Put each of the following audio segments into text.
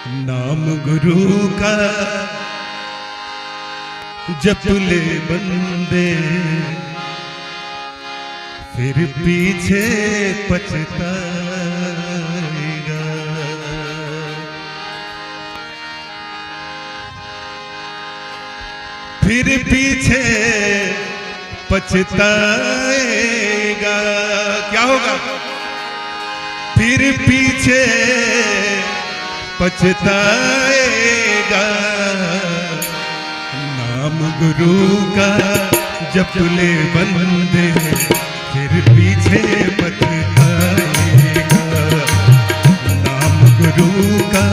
नाम गुरु का जप ले बंदे, फिर पीछे पछताएगा। फिर पीछे पछताएगा। क्या होगा? फिर पीछे पछताएगा। नाम गुरु का जप ले बंदे, फिर पीछे पछताएगा। नाम गुरु का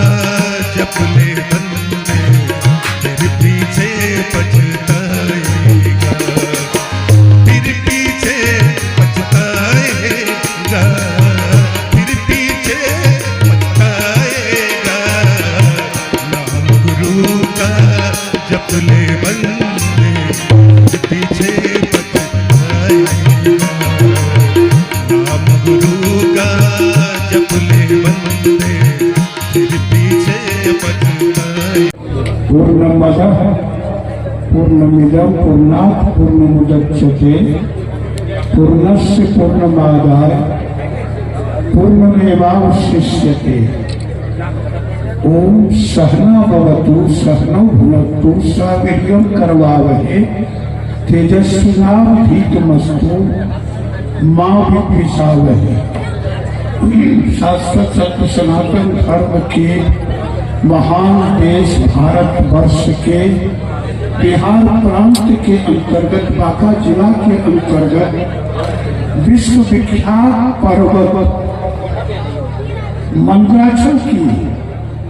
जप ले बंदे, फिर पीछे पछताएगा। फिर पीछे पछताएगा। फिर पीछे पछताएगा। नाम गुरु का जप ले बंदे, पीछे पछताएगा। नाम गुरु का जप ले बंदे, फिर पीछे पछताएगा। पूर्णमदः पूर्णमिदं पूर्णात् पूर्णमुदच्यते पूर्णस्य पूर्णमादाय पूर्णमेवावशिष्यते। ओम सहना भवतु सहनौ भुनक्तु सह वीर्यं करवावहै तेजस्विनावधीतमस्तु मा विद्विषावहै। शाश्वत सत्य सनातन धर्म के महान देश भारत वर्ष के बिहार प्रांत के अंतर्गत बांका जिला के अंतर्गत विश्व विख्यात पर्वत मंदराचल की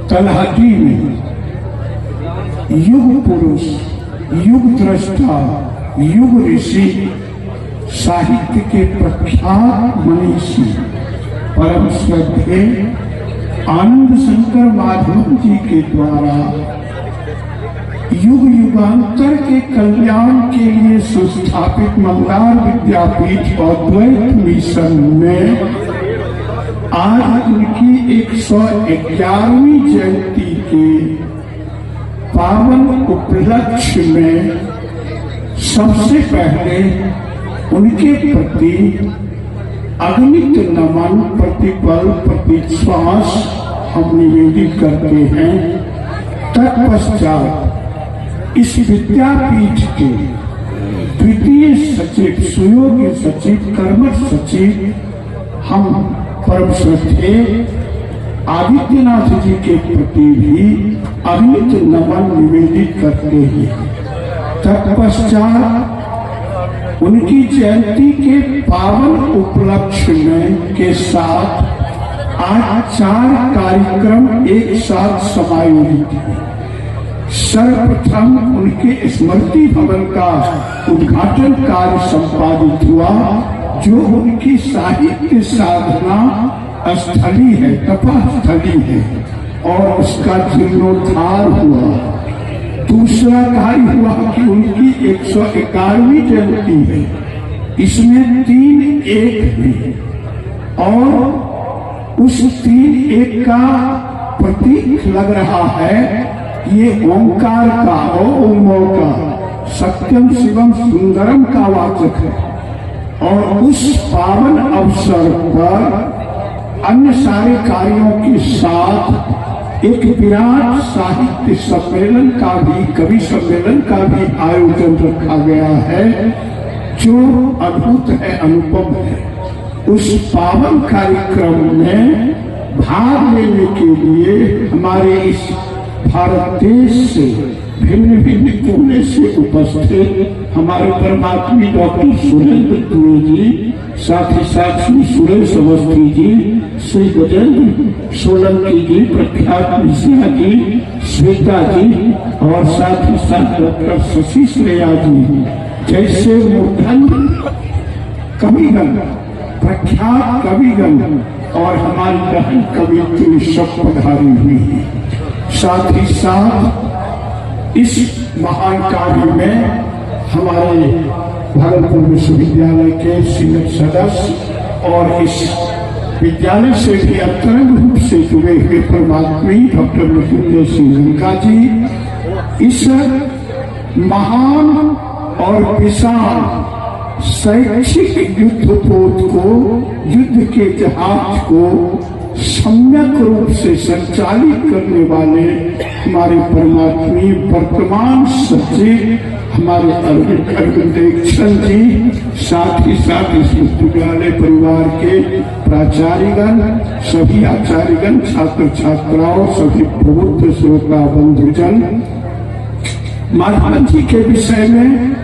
तलहटी में युग पुरुष, युग दृष्टा, युग ऋषि, साहित्य के प्रख्यात मनीषी परम श्रद्धेय आनंद शंकर माधव जी के द्वारा युग युगांतर के कल्याण के लिए संस्थापित मंदार विद्यापीठ और द्वैत मिशन में आज उनकी 111वीं जयंती के पावन उपलक्ष्य में सबसे पहले उनके प्रति अगणित नमन, प्रतिपल, प्रतिश्वास हम निवेदित करते हैं। तत्पश्चात इस विद्यापीठ के द्वितीय सचिव, सुयोग्य सचिव, कर्मठ सचिव हम परम श्रद्धेय आदित्यनाथ जी के प्रति भी अगणित नमन निवेदित करते हैं। तत्पश्चात उनकी जयंती के पावन उपलक्ष्य में के साथ आज 4 कार्यक्रम एक साथ समायोजित हैं। सर्वप्रथम उनके स्मृति भवन का उद्घाटन कार्य संपादित हुआ, जो उनकी साहित्य साधना स्थली है, तपस्थली है, और उसका जीर्णोद्धार हुआ। दूसरा कार्य हुआ कि उनकी 111वीं जयंती है, इसमें 3-1 है, और उस 3-1 का प्रतीक लग रहा है। ये ओंकार का, ओमो का, सत्यम शिवम सुंदरम का वाचक है। और उस पावन अवसर पर अन्य सारे कार्यों के साथ एक विराट साहित्य सम्मेलन का भी, कवि सम्मेलन का भी आयोजन रखा गया है, जो अद्भुत है, अनुपम है। उस पावन कार्यक्रम में भाग लेने के लिए हमारे इस भारत देश से भिन्न भिन्न कोने से उपस्थित हमारे परमात्मी डॉक्टर सुरेंद्र द्विवेदी, साथ ही साथ श्री सुरेश अवस्थी जी, श्री गजेंद्र सोलंकी जी, प्रख्यात मिश्रा जी, श्वेता जी, और साथ ही साथ डॉक्टर शशि श्रेया जी जैसे मूर्धन कविगण, प्रख्यात कविगण और हमारी बहन कवियत्री सब पधारी हुई है। साथ ही साथ इस महान कार्य में हमारे भागलपुर विश्वविद्यालय के सीनियर सदस्य और इस विद्यालय से भी अंतरंग रूप से जुड़े हुए परमात्मी डॉक्टर मृत्युंजय सिंह लंका जी इस महान और विशाल शैक्षिक युद्धपोत को, युद्ध के जहाज को सम्यक रूप से संचालित करने वाले हमारे परमात्मी वर्तमान सचिव हमारे अरविंद जी, साथ ही साथ इस विद्यालय परिवार के प्राचार्यगण, सभी आचार्यगण, छात्र छात्राओं, सभी प्रबुद्ध श्रोता बंधुजन, महात्मा जी के विषय में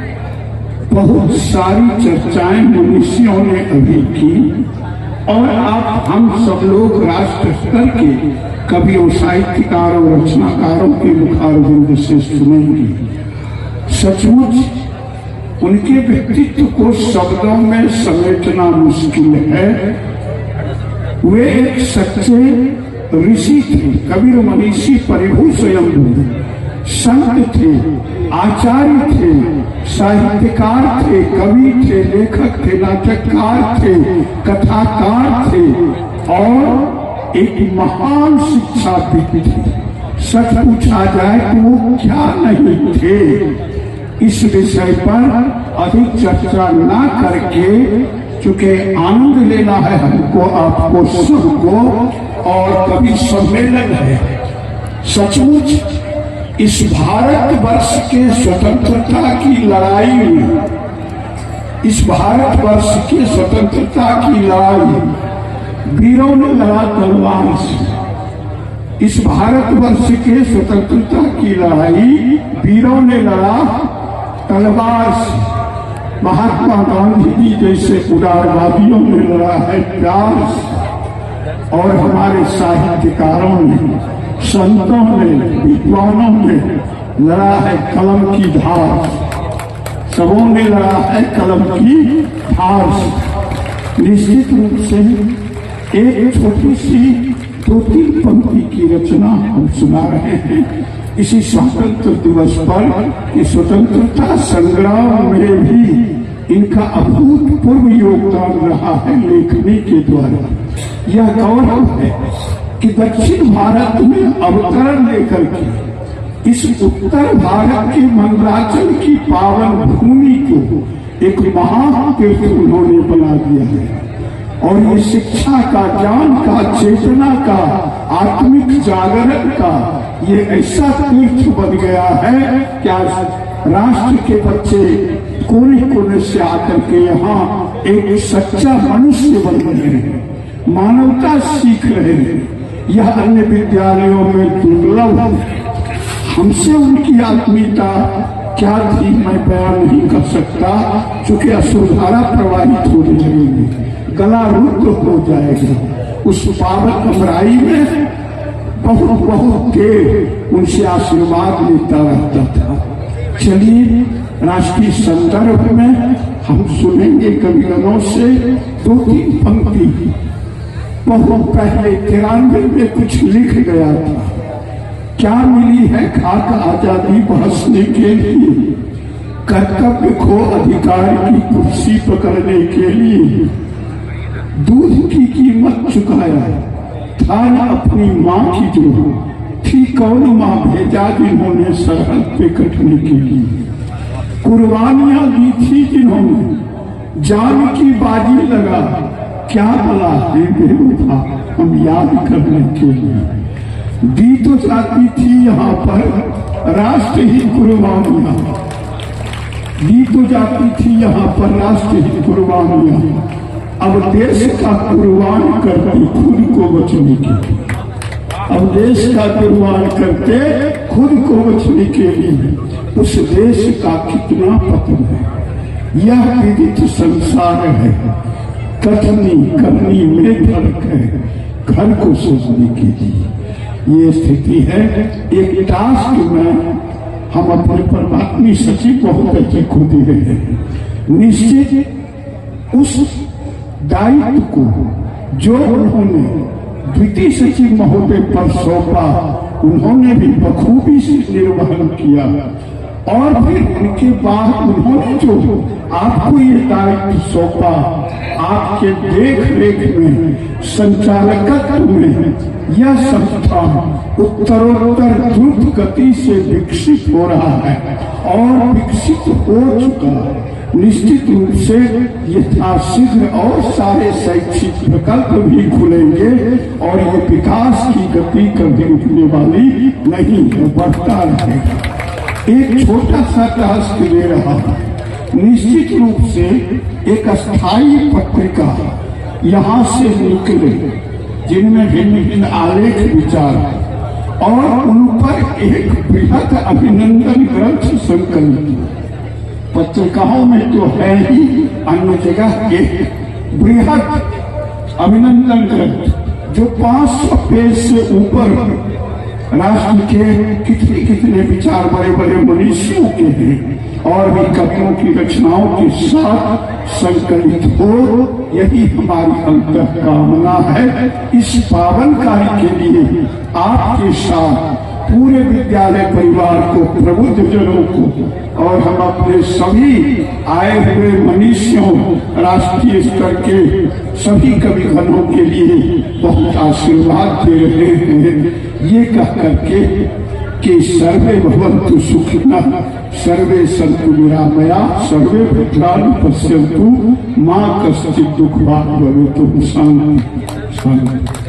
बहुत सारी चर्चाएं मनुष्यों ने अभी की और आप हम सब लोग राष्ट्र स्तर के कवियों, साहित्यकारों, रचनाकारों के मुखारबिंद से सुनेंगे। सचमुच उनके व्यक्तित्व को शब्दों में समेटना मुश्किल है। वे एक सच्चे ऋषि थे, कबीर मनीषी परिभू स्वयंभू, संत थे, आचार्य थे, साहित्यकार थे, कवि थे, लेखक थे, नाटककार थे, कथाकार थे और एक महान शिक्षाविद थे। सच पूछा जाए तो वो क्या नहीं थे। इस विषय पर अधिक चर्चा ना करके, चूंकि आनंद लेना है हमको, आपको, सबको, और कभी सम्मेलन है। सचमुच इस भारतवर्ष के स्वतंत्रता की लड़ाई में, इस भारतवर्ष के स्वतंत्रता की लड़ाई वीरों ने लड़ा तलवार से। इस भारतवर्ष के स्वतंत्रता की लड़ाई वीरों ने लड़ा तलवार से। महात्मा गांधी जी जैसे उदारवादियों ने लड़ा है प्यार से, और हमारे साहित्यकारों ने, संतों ने, विद्वानों ने लड़ा है कलम की धार से। सबों ने लड़ा है कलम की धार से। निश्चित रूप से एक छोटी सी 2-3 पंक्ति की रचना हम सुना रहे हैं इसी स्वतंत्र दिवस पर कि स्वतंत्रता संग्राम में भी इनका अभूतपूर्व योगदान रहा है लेखनी के द्वारा। यह गौरव है कि दक्षिण भारत में अवतरण लेकर के इस उत्तर भारत के मंदराचल की पावन भूमि को एक महातीर्थ उन्होंने बना दिया है। और ये शिक्षा का, ज्ञान का, चेतना का, आत्मिक जागरण का ये ऐसा तीर्थ बन गया है कि आज राष्ट्र के बच्चे कोने कोने से आकर के यहाँ एक सच्चा मनुष्य बन रहे हैं, मानवता सीख रहे हैं। यह अन्य विद्यालयों में दुर्लभ है। हमसे उनकी आत्मीयता क्या थी मैं बयान नहीं कर सकता, चूंकि असुरधारा प्रवाहित होने लगेगी, गला रुद्र हो जाएगा। उस पावन अमराई में बहुत बहुत देर उनसे आशीर्वाद लेता रहता था। चलिए राष्ट्रीय संदर्भ में हम सुनेंगे कवियों से 2-3 पंक्ति। बहुत पहले 93 में कुछ लिख गया था। क्या मिली है खाक आजादी बहसने के लिए, कर्तव्य खो अधिकार की कुर्सी पकड़ने के लिए, दूध की कीमत चुकाया था न अपनी माँ की जो थी, कौन माँ भेजा जिन्होंने सरहद पे कटने के लिए, कुर्बानियां दी थी जिन्होंने, जान की बाजी लगा, क्या भला है बेवफा हम याद करने के लिए। दी तो जाती थी यहाँ पर राष्ट्र ही कुर्बानियां, दी तो जाती थी यहाँ पर राष्ट्र ही कुर्बानियां, अब देश का कुर्बान करते खुद को बचने के लिए, अब देश का कुर्बान करते खुद को बचने के लिए उस देश का कितना पतन है। यह विदित संसार है, कथनी करनी में फर्क है, घर को सोचने के लिए ये स्थिति है। एक टास्क में हम अपने परमात्मी सचिव बहुत अच्छे खो दे रहे हैं। निश्चित उस दायित्व को जो उन्होंने द्वितीय सचिव महोदय पर सौंपा, उन्होंने भी बखूबी से निर्वहन किया। और फिर उनके बाद उन्होंने जो आपको ये दायित्व सौंपा, आपके देख रेख में, संचालकत्व में, यह संस्थान उत्तरोत्तर द्रुत गति से विकसित हो रहा है और विकसित हो चुका है। निश्चित रूप से यथाशीघ्र और सारे शैक्षिक प्रकल्प भी खुलेंगे और ये विकास की गति कभी रुकने वाली नहीं है, बढ़ता रहेगा। एक छोटा सा टास्क दे रहा हूं। निश्चित रूप से एक स्थायी पत्रिका यहाँ से निकले जिनमें भिन्न भिन्न आलेख विचार और उन पर एक बृहद अभिनंदन ग्रंथ संकलित। पत्रिकाओं में तो है ही, अन्य जगह एक बृहद अभिनंदन ग्रंथ जो 500 पेज से ऊपर राष्ट्र के कितने कितने विचार बड़े बड़े मनीषियों के हैं और भी कवियों की रचनाओं के साथ संकलित हो, यही हमारी अंतःकामना है। इस पावन कार्य के लिए आपके साथ पूरे विद्यालय परिवार को, प्रबुद्धजनों को और हम अपने सभी आए हुए मनीषियों, राष्ट्रीय स्तर के सभी कविगणों के लिए बहुत आशीर्वाद दे रहे हैं। ये कह करके कि सर्वे भवन्तु सुखिनः, सर्वे सन्तु निरामयाः, सर्वे भद्राणि पश्यन्तु, मा कश्चित् दुःखभाग् भवेत्। शान्ति शान्ति।